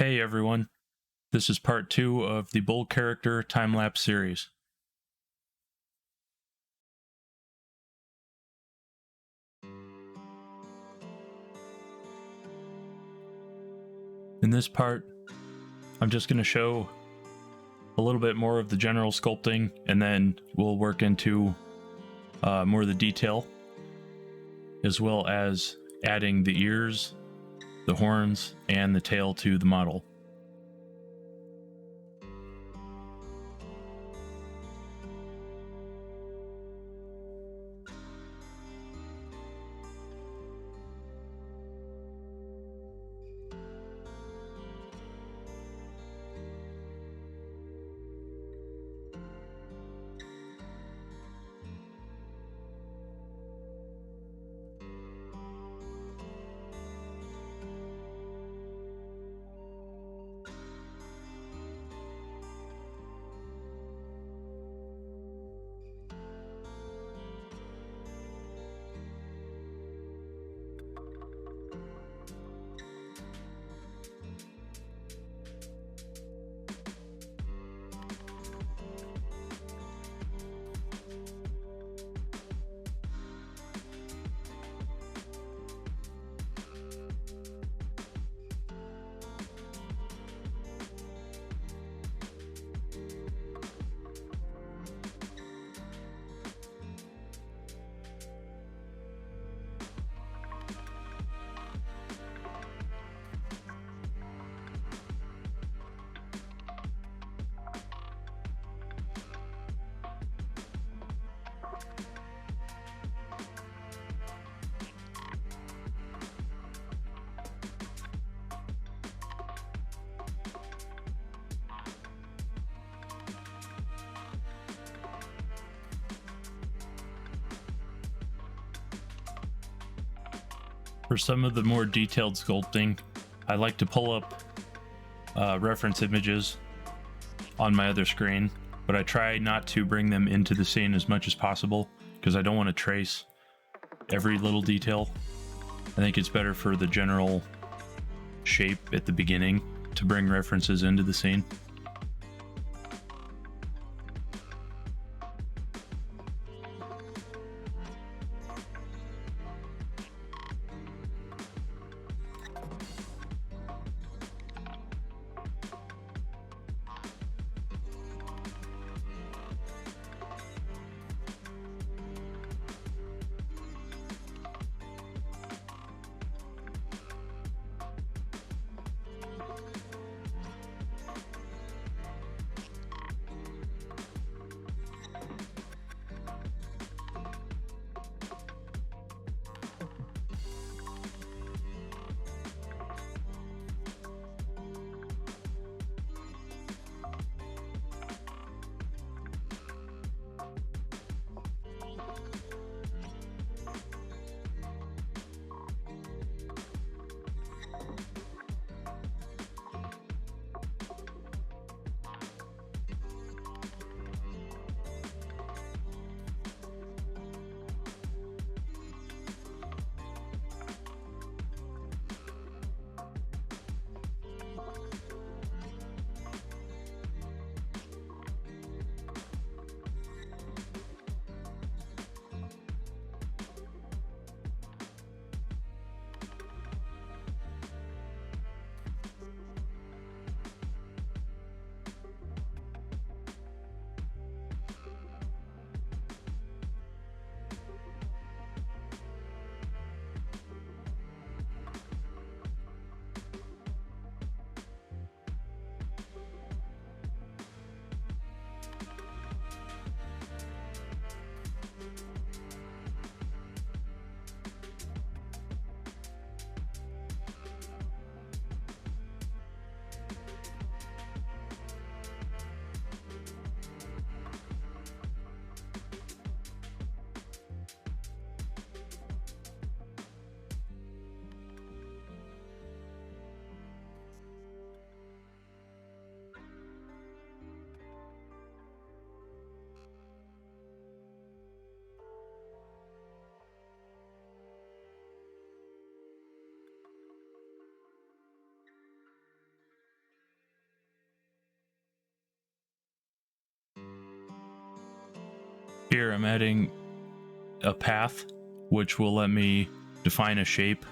Hey everyone, this is part 2 of the Bold Character time-lapse series. In this part, I'm just going to show a little bit more of the general sculpting, and then we'll work into more of the detail, as well as adding the ears, the horns, and the tail to the model. For some of the more detailed sculpting, I like to pull up reference images on my other screen, but I try not to bring them into the scene as much as possible because I don't want to trace every little detail. I think it's better for the general shape at the beginning to bring references into the scene. Here I'm adding a path, which will let me define a shape.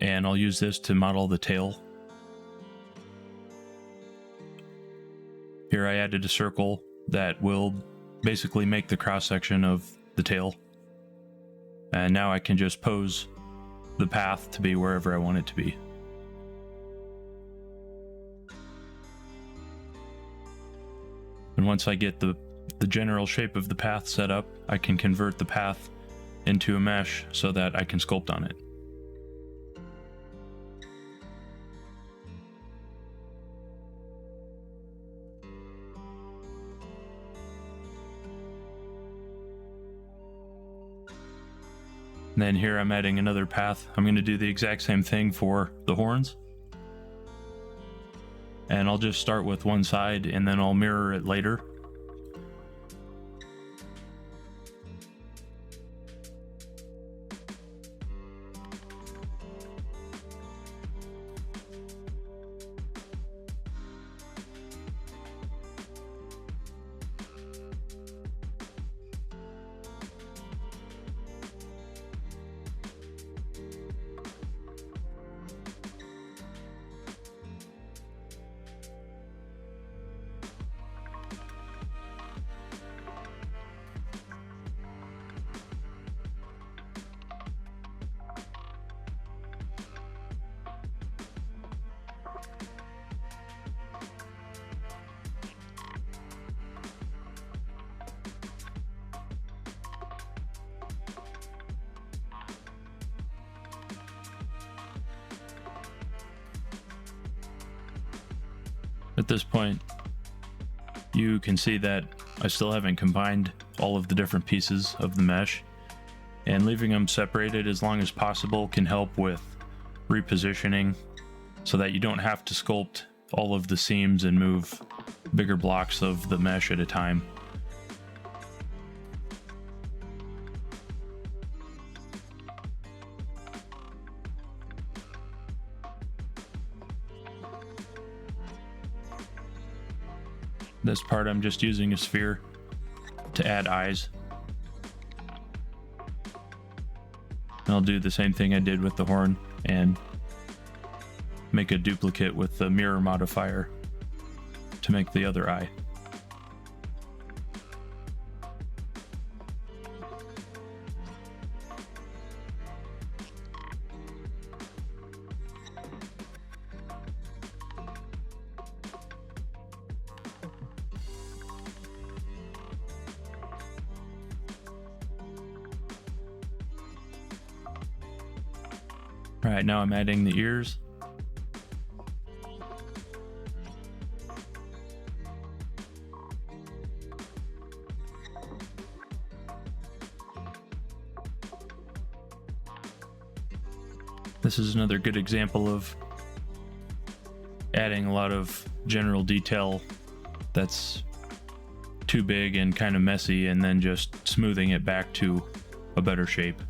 And I'll use this to model the tail. Here I added a circle that will basically make the cross-section of the tail. And now I can just pose the path to be wherever I want it to be. And once I get the general shape of the path set up, I can convert the path into a mesh so that I can sculpt on it. And then here I'm adding another path. I'm going to do the exact same thing for the horns. And I'll just start with one side and then I'll mirror it later. At this point, you can see that I still haven't combined all of the different pieces of the mesh, and leaving them separated as long as possible can help with repositioning so that you don't have to sculpt all of the seams and move bigger blocks of the mesh at a time. This part I'm just using a sphere to add eyes. And I'll do the same thing I did with the horn and make a duplicate with the mirror modifier to make the other eye. Alright, now I'm adding the ears. This is another good example of adding a lot of general detail that's too big and kind of messy, and then just smoothing it back to a better shape.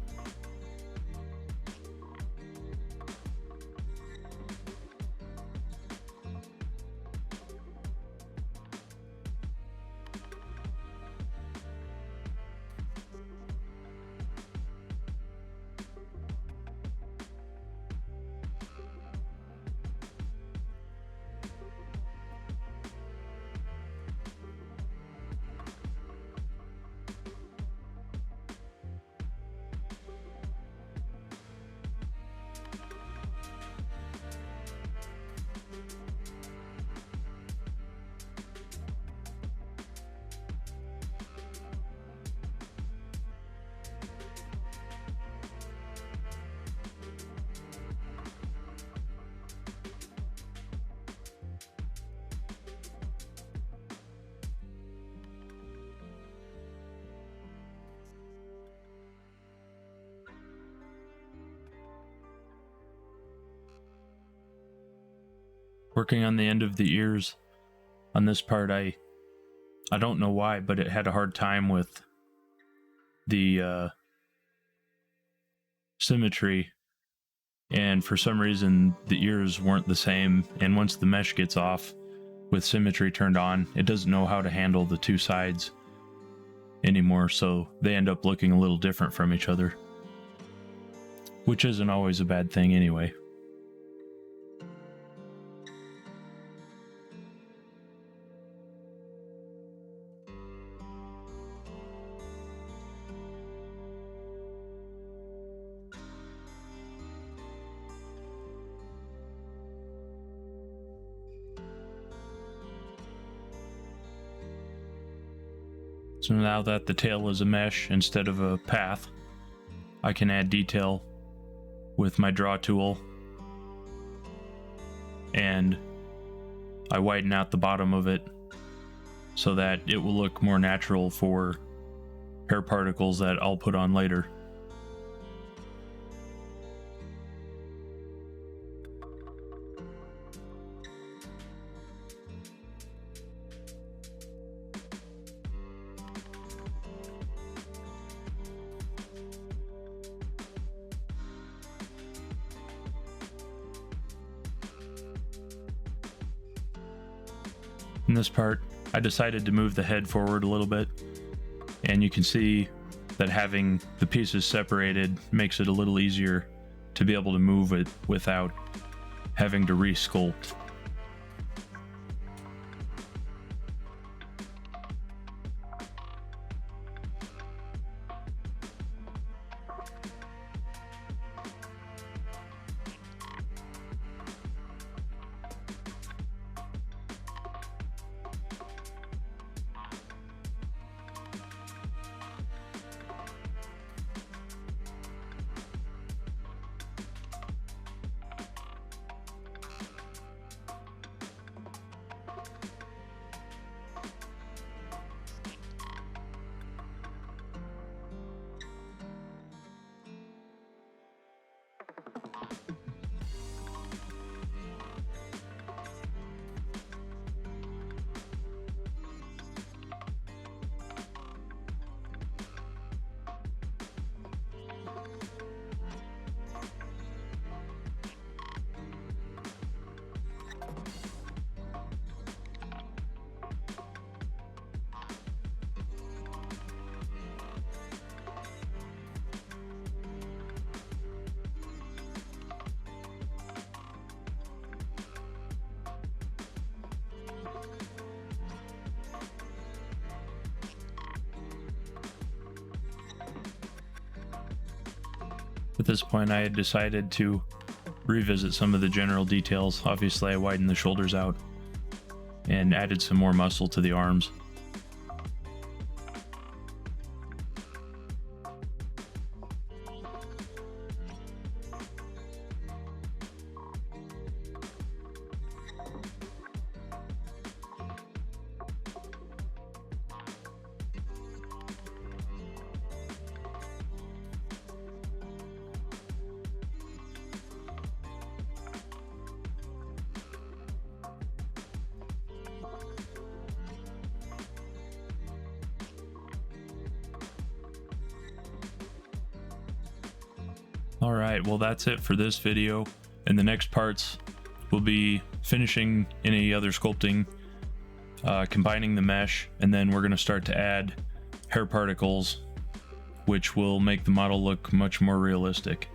Working on the end of the ears on this part, I don't know why, but it had a hard time with the symmetry, and for some reason the ears weren't the same, and once the mesh gets off, with symmetry turned on, it doesn't know how to handle the two sides anymore, so they end up looking a little different from each other, which isn't always a bad thing anyway. So now that the tail is a mesh instead of a path, I can add detail with my draw tool, and I widen out the bottom of it so that it will look more natural for hair particles that I'll put on later. In this part, I decided to move the head forward a little bit, and you can see that having the pieces separated makes it a little easier to be able to move it without having to re-sculpt. At this point, I had decided to revisit some of the general details. Obviously, I widened the shoulders out and added some more muscle to the arms. Alright, well that's it for this video. In the next parts, we'll be finishing any other sculpting, combining the mesh, and then we're going to start to add hair particles, which will make the model look much more realistic.